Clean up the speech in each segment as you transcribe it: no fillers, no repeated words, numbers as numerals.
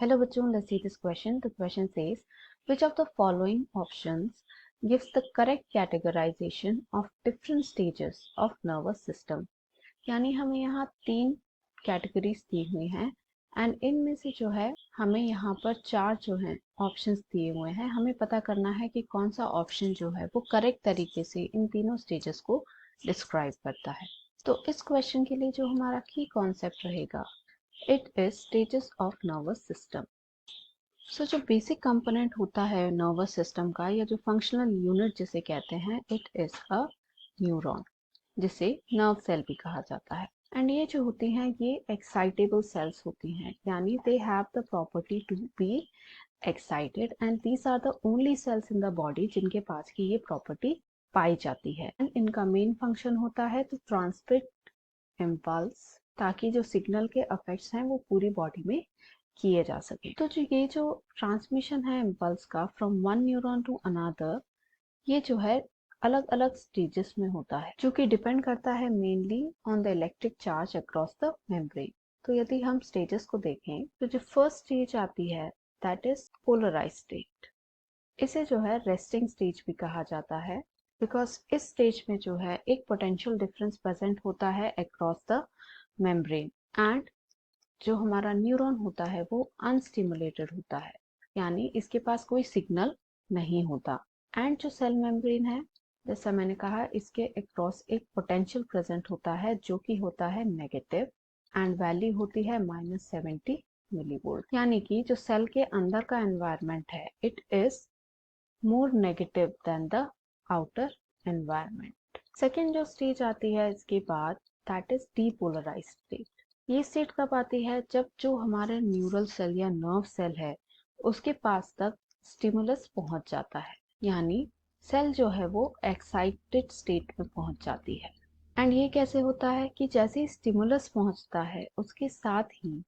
Hello bachcho, let's see this question. The question says, which of the following options gives the correct categorization of different stages of nervous system? यानी हमें यहाँ 3 categories दी हुई हैं and इनमें से जो है हमें यहाँ पर 4 जो हैं ऑप्शंस दिए हुए हैं। हमें पता करना है कि कौन सा ऑप्शन जो है वो करेक्ट तरीके से इन तीनों स्टेजेस को डिस्क्राइब करता है। तो इस क्वेश्चन के लिए जो हमारा की कॉन्सेप्ट रहेगा, it is stages of nervous system. So जो बेसिक कंपोनेंट होता है नर्वस सिस्टम का या जो फंक्शनल यूनिट जिसे कहते हैं, इट इज अ न्यूरॉन, जिसे नर्व सेल भी कहा जाता है। एंड ये जो होती हैं ये एक्साइटेबल सेल्स होती हैं, यानी they have the property to be excited and these are the only cells in the body जिनके पास की ये प्रॉपर्टी पाई जाती है। एंड इनका मेन फंक्शन होता है टू ट्रांसमिट इम्पल्स, ताकि जो सिग्नल के इफेक्ट्स हैं वो पूरी बॉडी में किए जा सके। तो ये जो ट्रांसमिशन है इम्पल्स का from one neuron to another, ये जो है अलग अलग स्टेजेस में होता है, जो कि डिपेंड करता है mainly on the electric charge across the membrane. तो यदि हम स्टेजेस को देखें तो जो फर्स्ट स्टेज आती है दैट इज पोलराइज स्टेट। इसे जो है रेस्टिंग स्टेज भी कहा जाता है, बिकॉज इस स्टेज में जो है एक पोटेंशियल डिफरेंस प्रेजेंट होता है अक्रॉस द मेम्ब्रेन एंड जो हमारा न्यूरॉन होता है वो अनस्टिमुलेटेड होता है, यानी इसके पास कोई सिग्नल नहीं होता। एंड जो सेल मेम्ब्रेन है, जैसा मैंने कहा, इसके अक्रॉस एक पोटेंशियल प्रेजेंट होता है जो कि होता है नेगेटिव एंड वैल्यू होती है -70 मिलीवोल्ट, यानी कि जो सेल के अंदर का एनवायरनमेंट है it is more negative than the outer environment. Second जो स्टेज आती है इसके बाद दैट इज डीपोलराइज्ड स्टेट। ये स्टेट कब आती है? जब जो हमारे न्यूरल सेल या नर्व सेल है उसके पास तक स्टिमुलस पहुंच जाता है, यानी सेल जो है वो एक्साइटेड स्टेट में पहुंच जाती है। एंड ये कैसे होता है कि जैसे ही स्टिमुलस पहुंचता है उसके साथ ही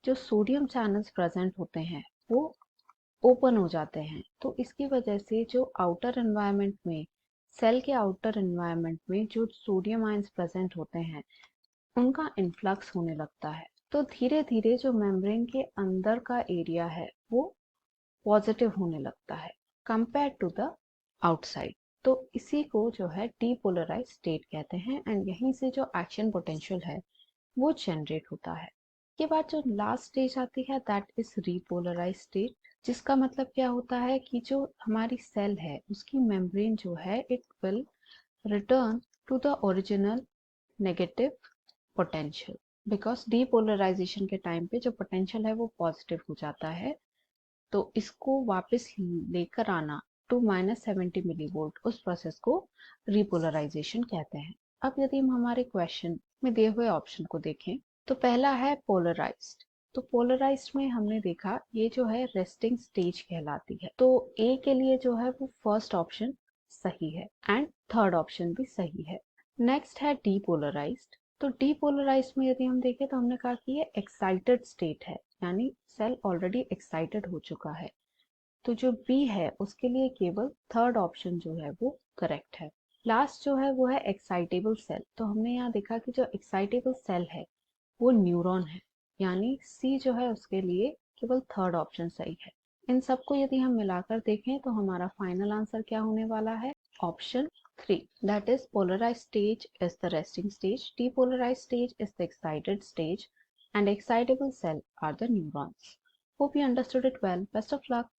जो सोडियम चैनल्स प्रेजेंट होते हैं वो ओपन हो जाते हैं। तो इसकी वजह से जो आउटर एनवायरनमेंट में, सेल के आउटर एनवायरनमेंट में जो सोडियम आयंस प्रेजेंट होते हैं उनका इन्फ्लक्स होने लगता है। तो धीरे धीरे जो मेम्ब्रेन के अंदर का एरिया है वो पॉजिटिव होने लगता है कंपेयर टू द आउटसाइड। तो इसी को जो है डीपोलराइज स्टेट कहते हैं एंड यहीं से जो एक्शन पोटेंशियल है वो जनरेट होता है। के बाद जो लास्ट स्टेज आती है दैट इज रीपोलराइज स्टेट, जिसका मतलब क्या होता है कि जो हमारी सेल है उसकी मेम्ब्रेन जो है it will return to the original negative potential, because depolarization के टाइम पे जो पोटेंशियल है वो पॉजिटिव हो जाता है। तो इसको वापस लेकर आना टू -70 मिलीवोल्ट, उस प्रोसेस को रिपोलराइजेशन कहते हैं। अब यदि हम हमारे क्वेश्चन में दिए हुए ऑप्शन को देखें तो पहला है पोलराइज्ड। तो पोलराइज्ड में हमने देखा ये जो है रेस्टिंग स्टेज कहलाती है। तो ए के लिए जो है वो फर्स्ट ऑप्शन सही है एंड थर्ड ऑप्शन भी सही है। नेक्स्ट है डीपोलराइज्ड। तो डीपोलराइज्ड में यदि हम देखें तो हमने कहा कि ये एक्साइटेड स्टेट है, यानी सेल ऑलरेडी एक्साइटेड हो चुका है। तो जो बी है उसके लिए केवल थर्ड ऑप्शन जो है वो करेक्ट है। लास्ट जो है वो है एक्साइटेबल सेल। तो हमने यहाँ देखा कि जो एक्साइटेबल सेल है वो न्यूरॉन है, यानी सी जो है उसके लिए केवल थर्ड ऑप्शन सही है। इन सबको यदि हम मिलाकर देखें तो हमारा फाइनल आंसर क्या होने वाला है? Option 3, that is polarized stage is the resting stage, depolarized stage is the excited stage, and excitable cell are the neurons. Hope you understood it well. Best of luck.